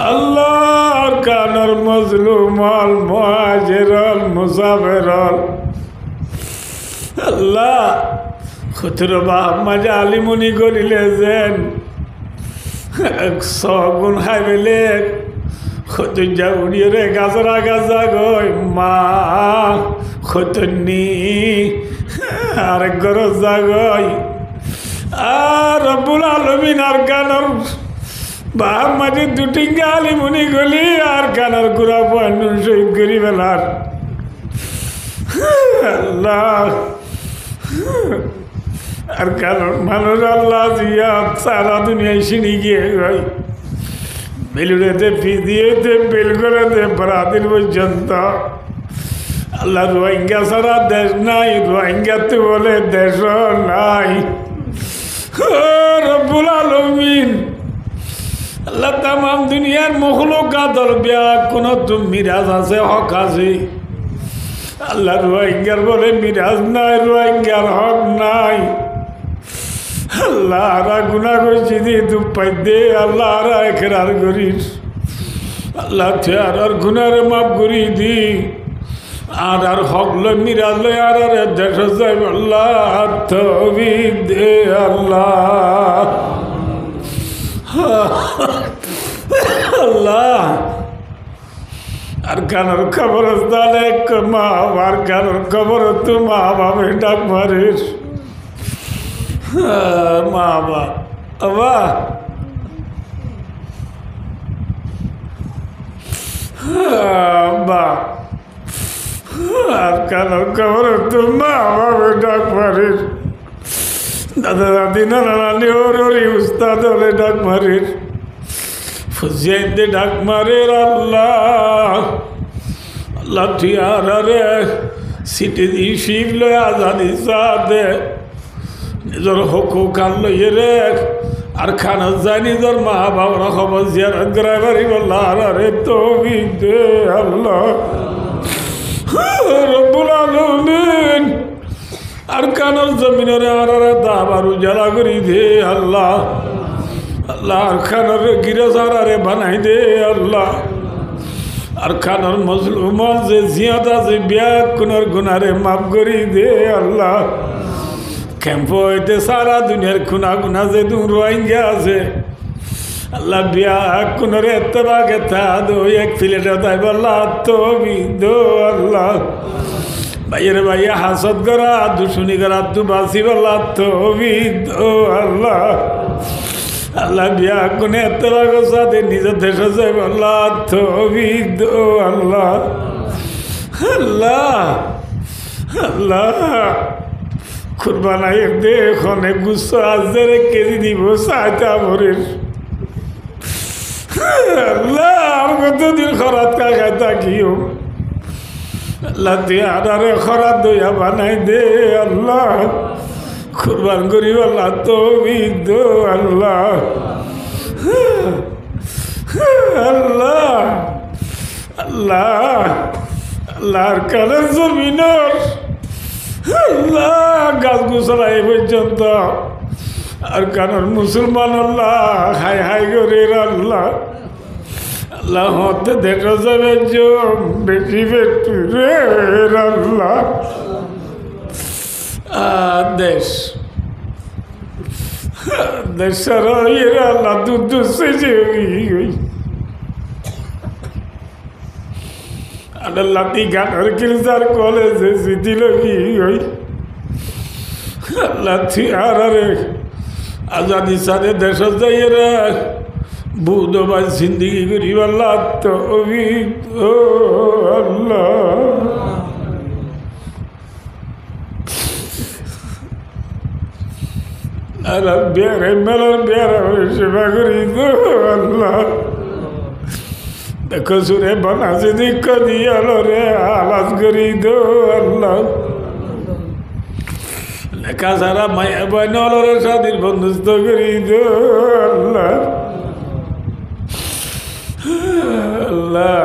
আল্লাহ কানর মজলুম আল মুহাজির আল মুসাফির আল আল্লাহ খুতরবা মাজা আলিমুনি করিলে যেন সগুন খাইবেলে খুতুজা উড়িয়ে রে গাছরা গাছা গই মা খুতুনি আরেক ঘর জাগই আর রব্বুল আলামিন আর কানর বাপ মাঝে দুটি গালি মুনি গলি আর কানার গুড়া পান্ডুন শহীদ করি বেলার আল্লাহ আর কারণ মানুষ আল্লাহ জিয়া সারা দুনিয়ায় চিনি গিয়ে গই বেলুড়েতে ফিদিয়েতে বেল করেতে ব্রাজিল পর্যন্ত আল্লাহ রোহিঙ্গা সারা দেশ নাই রোহিঙ্গাতে বলে দেশ নাই রব্বুল আলামিন আল্লাহ তামাম দুনিয়ার মখলুকাতের বিয়া কোনো তো মিরাজ আছে হক আছে আল্লাহ রোহিঙ্গার বলে মিরাজ নাই রোহিঙ্গার হক নাই আল্লাহ আরা গুণা করছি দি তু পাই দে আল্লাহ আরা একেরার করিস আল্লাহ আর গুণারে মাফ করি দি আর হক লই মিরাজ লই আর দেশ যাই আল্লাহ তৌফিক দে আল্লাহ আল্লাহ আর কানার কবরস্থানে মা আর কানার কবর তো মা বাবা ডাক মারিস মা বাবা বা আর কানার কবর তো মা বাবা ডাক মারিস দাদা দাদি নানা নানি ওরি উস্তাদ হলে ডাক মারিস ফুজিয়াইতে ডাক মারের আল্লাহ আল্লাহ তুই আর সিটি দি শিব লয় আজাদি দে নিজের হকুক আর লইয়ে রে আর খানা যায় নিজের মা বাবার খবর জিয়ারত করাই পারিব আল্লাহ আরে তৌফিক দে আল্লাহ রব্বুল আলামিন আর কানার জমিনের আর দাবার উজালা করি দে আল্লাহ আল্লাহ আর খানার গিরে সারারে বানাই দে আল্লাহ আর খানার মজলুম যে জিয়াত আছে বিয়া কোনার গুনারে মাফ করি দে আল্লাহ ক্যাম্প হইতে সারা দুনিয়ার খুনা গুনা যে দু রোহিঙ্গা আছে আল্লাহ বিয়া কোনারে এতবা গেথা দো এক প্লেটে তাই বল্লাহ তবি দো আল্লাহ ভাইয়ের ভাইয়া হাসত করা দুশুনি করা তু বাসি বল্লাহ তবি দো আল্লাহ আল্লাহ বিয়া কোনে এতবা গোসা দে নিজের দেশে যাই বল্লাহ তবি দো আল্লাহ আল্লাহ আল্লাহ কুরবানাই দেখ অনেক গুচ্ছ আজের কেজি দিব চাইতা ভরের আল্লাহ আর কতদিন খরাত কাকায় তাকিও আল্লাহ তুই আরে খরাত দইয়া বানাই দে আল্লাহ কুরবান করি আল্লাহ তৌফিক দো আল্লাহ আল্লাহ আল্লাহ আল্লাহর কালের জমিনের আল্লাহ গাছ গুছালা এই পর্যন্ত আর কারণ মুসলমান আল্লাহ হাই হাই করে আল্লাহ আল্লাহ হতে দেখা যাবে বেশি বেশি রে আল্লাহ দেশ দেশের আল্লাহ দুধ দুধছে যে লাতি গানের কিলজার কলেজে জিতি লগি ওই লাথি আর আজাদি সারে দেশ যাইয়ে রে বুধবাই জিন্দিগি করিব আল্লাহ তৌফিক ও আল্লাহ আল্লাহ বেড়ে মেলার বেড়া সেবা করি তো আল্লাহ দেখো সুরে বানাছে দিক দিয়ালো রে আলাজ করি দো আল্লাহ লেখা সারা মায়া বয়নরে সাদির বন্ধুস্থ করি দো আল্লাহ আল্লাহ